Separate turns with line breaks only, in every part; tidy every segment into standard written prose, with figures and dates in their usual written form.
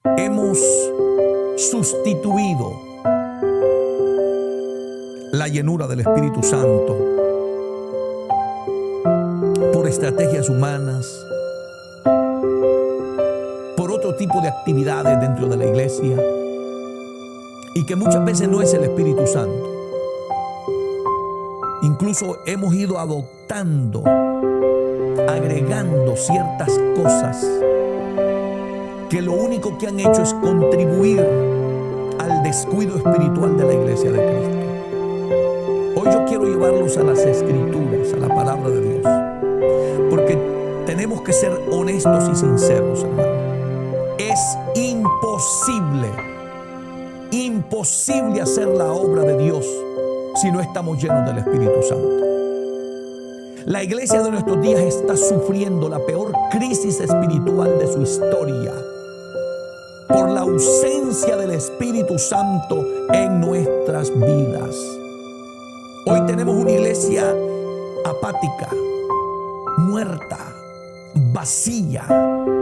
hemos sustituido la llenura del Espíritu Santo por estrategias humanas, por otro tipo de actividades dentro de la iglesia, y que muchas veces no es el Espíritu Santo. Incluso hemos ido adoptando, agregando ciertas cosas que lo único que han hecho es contribuir al descuido espiritual de la iglesia de Cristo. Hoy yo quiero llevarlos a las Escrituras, a la palabra de Dios, porque tenemos que ser honestos y sinceros, hermano. Es imposible hacer la obra de Dios si no estamos llenos del Espíritu Santo. La iglesia de nuestros días está sufriendo la peor crisis espiritual de su historia por la ausencia del Espíritu Santo en nuestras vidas. Hoy tenemos una iglesia apática, muerta, vacía,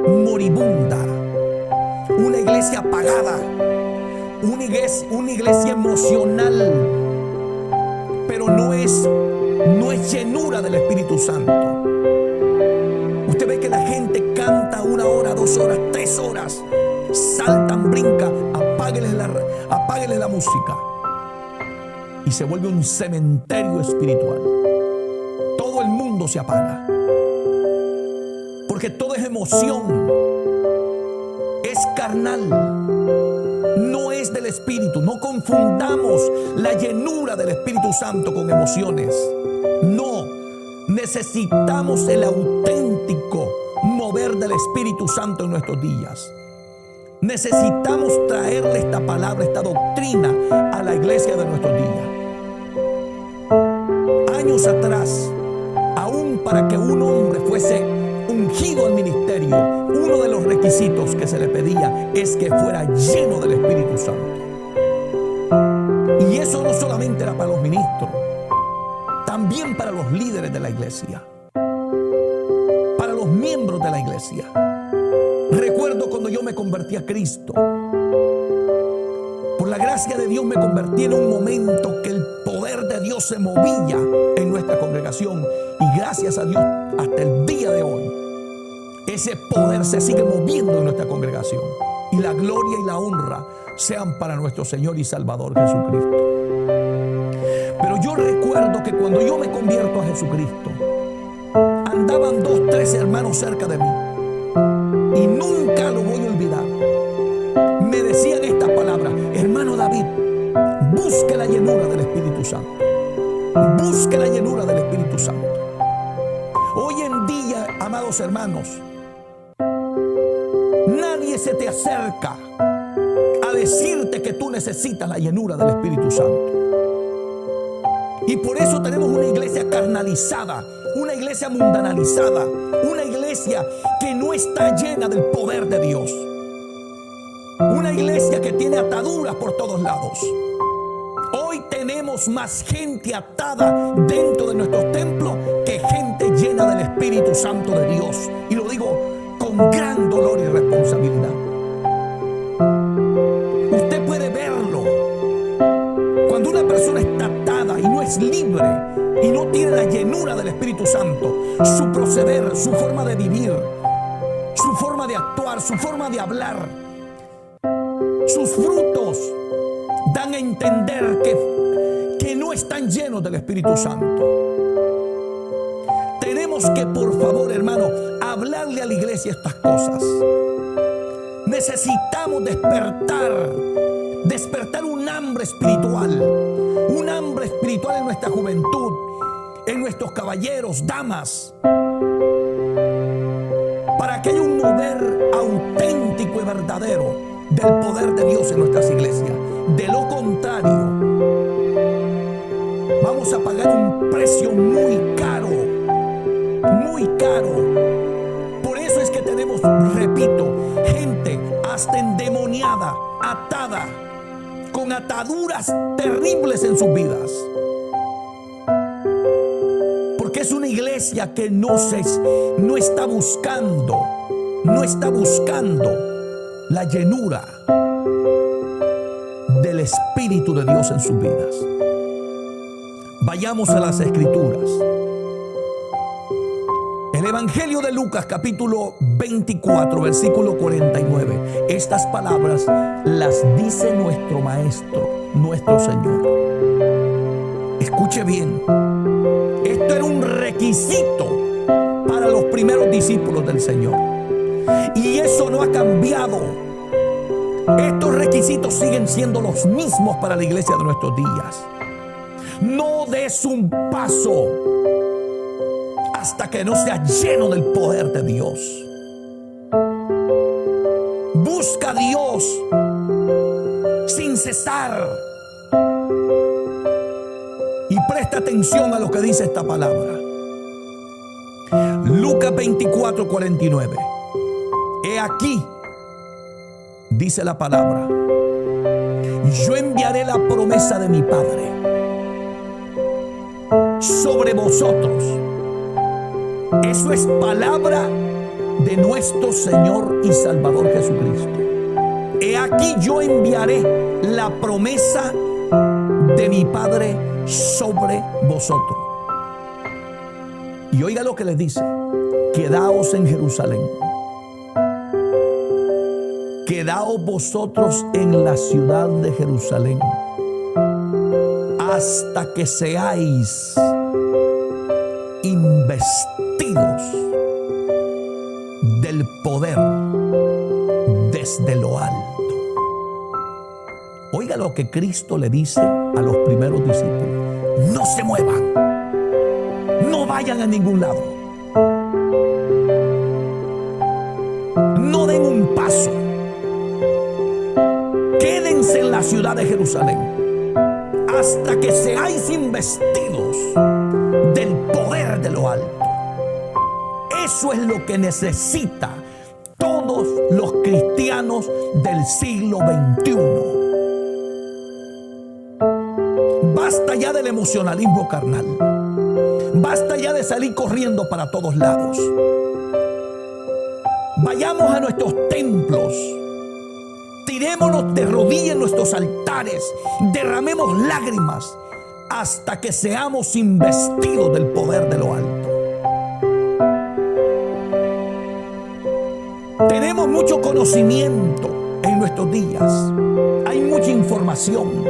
moribunda, una iglesia apagada, una iglesia emocional, pero no es llenura del Espíritu Santo. Usted ve que la gente canta 1 hora, 2 horas, 3 horas, saltan, brincan, apáguele la música y se vuelve un cementerio espiritual. Todo el mundo se apaga porque todo es emoción, es carnal, no es del Espíritu. No confundamos la llenura del Espíritu Santo con emociones. No, necesitamos el auténtico mover del Espíritu Santo en nuestros días. Necesitamos traerle esta palabra, esta doctrina a la iglesia de nuestros días. Años atrás, aún para que un hombre fuese ungido al ministerio, uno de los requisitos que se le pedía es que fuera lleno del Espíritu Santo. Y eso no solamente era para los ministros, también para los líderes de la iglesia, para los miembros de la iglesia. Recuerdo cuando yo me convertí a Cristo. Por la gracia de Dios me convertí en un momento que el poder de Dios se movía en nuestra congregación. Y gracias a Dios, hasta el día de hoy, ese poder se sigue moviendo en nuestra congregación. Y la gloria y la honra sean para nuestro Señor y Salvador Jesucristo. Pero yo recuerdo que cuando yo me convierto a Jesucristo, andaban 2, 3 hermanos cerca de mí. Y nunca lo voy a olvidar. Me decían estas palabras: hermano David, busque la llenura del Espíritu Santo. Busque la llenura del Espíritu Santo. Hoy en día, amados hermanos, nadie se te acerca a decirte que tú necesitas la llenura del Espíritu Santo. Y por eso tenemos una iglesia carnalizada, una iglesia mundanalizada, una iglesia que no está llena del poder de Dios. Una iglesia que tiene ataduras por todos lados. Hoy tenemos más gente atada dentro de nuestros templos que gente llena del Espíritu Santo de Dios. Y lo digo con gran dolor y responsabilidad. Usted puede verlo. Cuando una persona está atada y no es libre y no tiene la llenura del Espíritu Santo, su proceder, su forma de vivir, su forma de actuar, su forma de hablar, sus frutos dan a entender que no están llenos del Espíritu Santo. Tenemos que, por favor, hermano, hablarle a la iglesia estas cosas. Necesitamos despertar un hambre espiritual en nuestra juventud, en nuestros caballeros, damas, para que haya un mover auténtico y verdadero del poder de Dios en nuestras iglesias. De lo contrario, vamos a pagar un precio muy caro, muy caro. Por eso es que tenemos, repito, gente hasta endemoniada, atada, con ataduras terribles en sus vidas. Porque es una iglesia que no está buscando la llenura del Espíritu de Dios en sus vidas. Vayamos a las Escrituras. El Evangelio de Lucas, capítulo 24, versículo 49. Estas palabras las dice nuestro Maestro, nuestro Señor. Escuche bien. Esto era un requisito para los primeros discípulos del Señor. Y eso no ha cambiado. Estos requisitos siguen siendo los mismos para la iglesia de nuestros días. No des un paso hasta que no sea lleno del poder de Dios. Busca a Dios sin cesar. Y presta atención a lo que dice esta palabra. Lucas 24, 49. He aquí, dice la palabra, yo enviaré la promesa de mi Padre sobre vosotros. Eso es palabra de nuestro Señor y Salvador Jesucristo. He aquí yo enviaré la promesa de mi Padre sobre vosotros. Y oiga lo que les dice: quedaos en Jerusalén. Quedaos vosotros en la ciudad de Jerusalén hasta que seáis investidos del poder desde lo alto. Oiga lo que Cristo le dice a los primeros discípulos: no se muevan, no vayan a ningún lado, no den un paso, quédense en la ciudad de Jerusalén hasta que seáis investidos del poder de lo alto. Eso es lo que necesita todos los cristianos del siglo XXI. Basta ya del emocionalismo carnal. Basta ya de salir corriendo para todos lados. Vayamos a nuestros templos. Tirémonos de rodillas en nuestros altares. Derramemos lágrimas hasta que seamos investidos del poder de lo alto. Tenemos mucho conocimiento en nuestros días. Hay mucha información.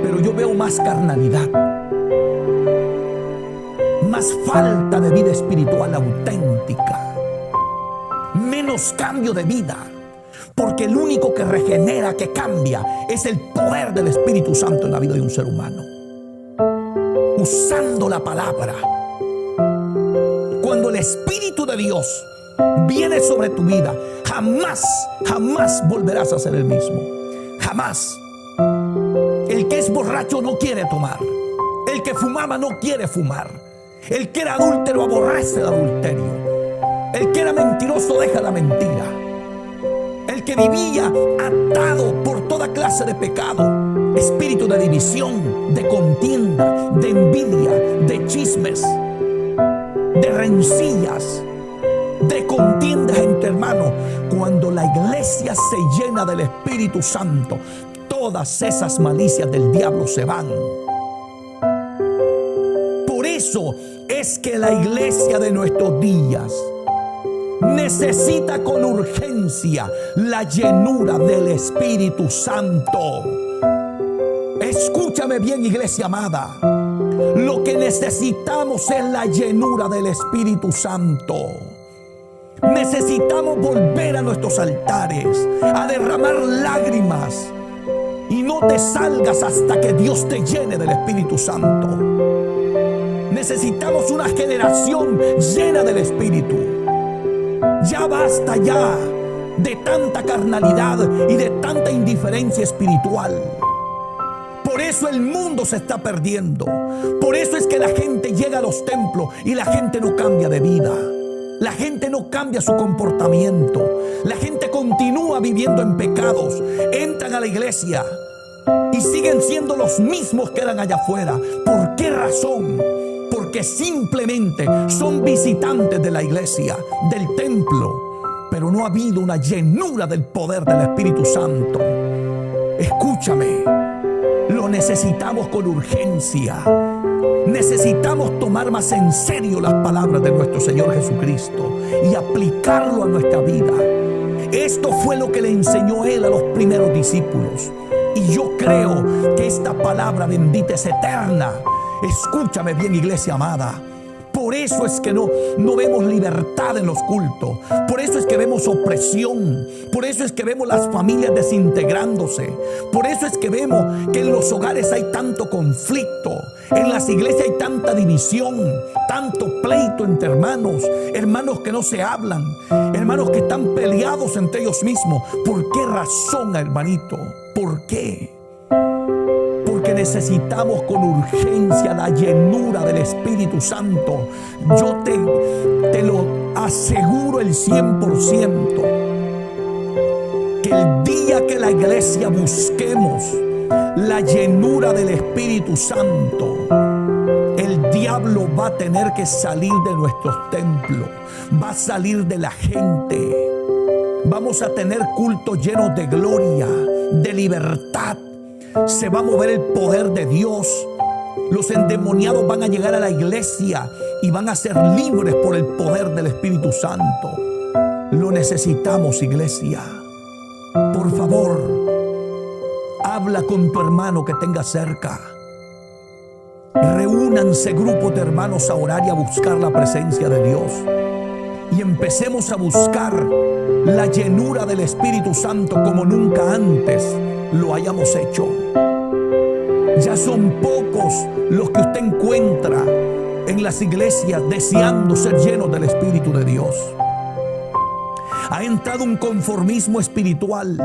Pero yo veo más carnalidad, más falta de vida espiritual auténtica, menos cambio de vida. Porque el único que regenera, que cambia, es el poder del Espíritu Santo en la vida de un ser humano. Usando la palabra. Cuando el Espíritu de Dios viene sobre tu vida, jamás volverás a ser el mismo. Jamás. El que es borracho no quiere tomar. El que fumaba no quiere fumar. El que era adúltero aborrece el adulterio. El que era mentiroso deja la mentira. El que vivía atado por toda clase de pecado, espíritu de división, de contienda, de envidia, de chismes, de rencillas, de contiendas entre hermanos. Cuando la iglesia se llena del Espíritu Santo, todas esas malicias del diablo se van. Por eso es que la iglesia de nuestros días necesita con urgencia la llenura del Espíritu Santo. Escúchame bien, iglesia amada. Lo que necesitamos es la llenura del Espíritu Santo. Necesitamos volver a nuestros altares, a derramar lágrimas. Y no te salgas hasta que Dios te llene del Espíritu Santo. Necesitamos una generación llena del Espíritu. Ya basta ya de tanta carnalidad y de tanta indiferencia espiritual. Por eso el mundo se está perdiendo. Por eso es que la gente llega a los templos y la gente no cambia de vida. La gente no cambia su comportamiento. La gente continúa viviendo en pecados. Entran a la iglesia y siguen siendo los mismos que eran allá afuera. ¿Por qué razón? Porque simplemente son visitantes de la iglesia, del templo. pero no ha habido una llenura del poder del Espíritu Santo. Escúchame, lo necesitamos con urgencia. Necesitamos tomar más en serio las palabras de nuestro Señor Jesucristo y aplicarlo a nuestra vida. Esto fue lo que le enseñó Él a los primeros discípulos. Y yo creo que esta palabra bendita es eterna. Escúchame bien, iglesia amada. Por eso es que no vemos libertad en los cultos. Por eso es que vemos opresión. Por eso es que vemos las familias desintegrándose. Por eso es que vemos que en los hogares hay tanto conflicto. En las iglesias hay tanta división, tanto pleito entre hermanos. Hermanos que no se hablan. Hermanos que están peleados entre ellos mismos. ¿Por qué razón, hermanito? ¿Por qué? Porque necesitamos con urgencia la llenura del Espíritu Santo. Yo te lo aseguro el 100%, que el día que la iglesia busquemos la llenura del Espíritu Santo, el diablo va a tener que salir de nuestros templos, va a salir de la gente. Vamos a tener cultos llenos de gloria, de libertad. Se va a mover el poder de Dios. Los endemoniados van a llegar a la iglesia y van a ser libres por el poder del Espíritu Santo. Lo necesitamos, iglesia. Por favor, habla con tu hermano que tenga cerca. Reúnanse grupos de hermanos a orar y a buscar la presencia de Dios. Y empecemos a buscar la llenura del Espíritu Santo como nunca antes lo hayamos hecho. Ya son pocos los que usted encuentra en las iglesias deseando ser llenos del Espíritu de Dios. Ha entrado un conformismo espiritual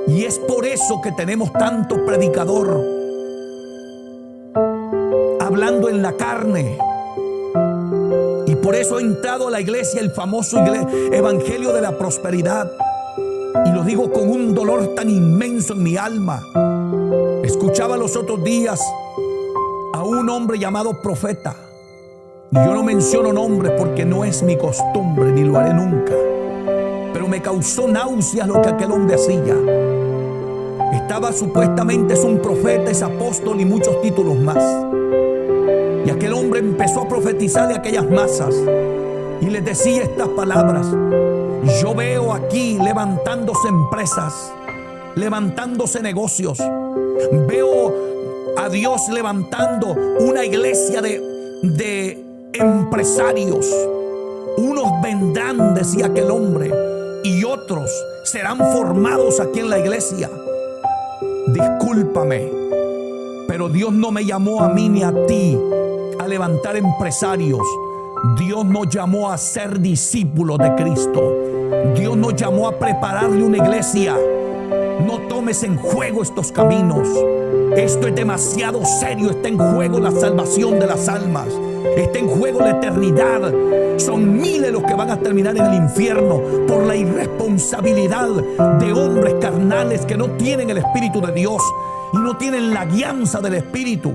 y es por eso que tenemos tanto predicador hablando en la carne. Y por eso ha entrado a la iglesia el famoso evangelio de la prosperidad. Y lo digo con un dolor tan inmenso en mi alma. Escuchaba los otros días a un hombre llamado profeta. Y yo no menciono nombres porque no es mi costumbre ni lo haré nunca. Pero me causó náuseas lo que aquel hombre hacía. Estaba supuestamente, es un profeta, es apóstol y muchos títulos más. Y aquel hombre empezó a profetizarle a aquellas masas y les decía estas palabras: yo veo aquí levantándose empresas, levantándose negocios. Veo a Dios levantando una iglesia de empresarios. Unos vendrán, decía aquel hombre, y otros serán formados aquí en la iglesia. Discúlpame, pero Dios no me llamó a mí ni a ti a levantar empresarios. Dios nos llamó a ser discípulos de Cristo. Dios nos llamó a prepararle una iglesia. No tomes en juego estos caminos. Esto es demasiado serio. Está en juego la salvación de las almas. Está en juego la eternidad. Son miles los que van a terminar en el infierno por la irresponsabilidad de hombres carnales que no tienen el Espíritu de Dios y no tienen la guianza del Espíritu.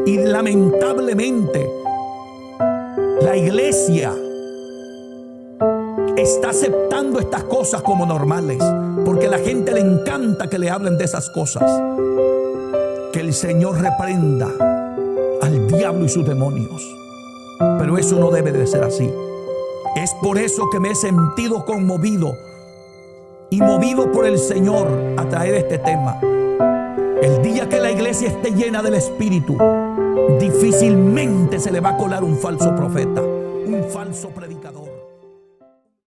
Y lamentablemente la iglesia está aceptando estas cosas como normales, porque a la gente le encanta que le hablen de esas cosas. Que el Señor reprenda al diablo y sus demonios. Pero eso no debe de ser así. Es por eso que me he sentido conmovido y movido por el Señor a traer este tema. El día que la iglesia esté llena del Espíritu, difícilmente se le va a colar un falso profeta, un falso predicador.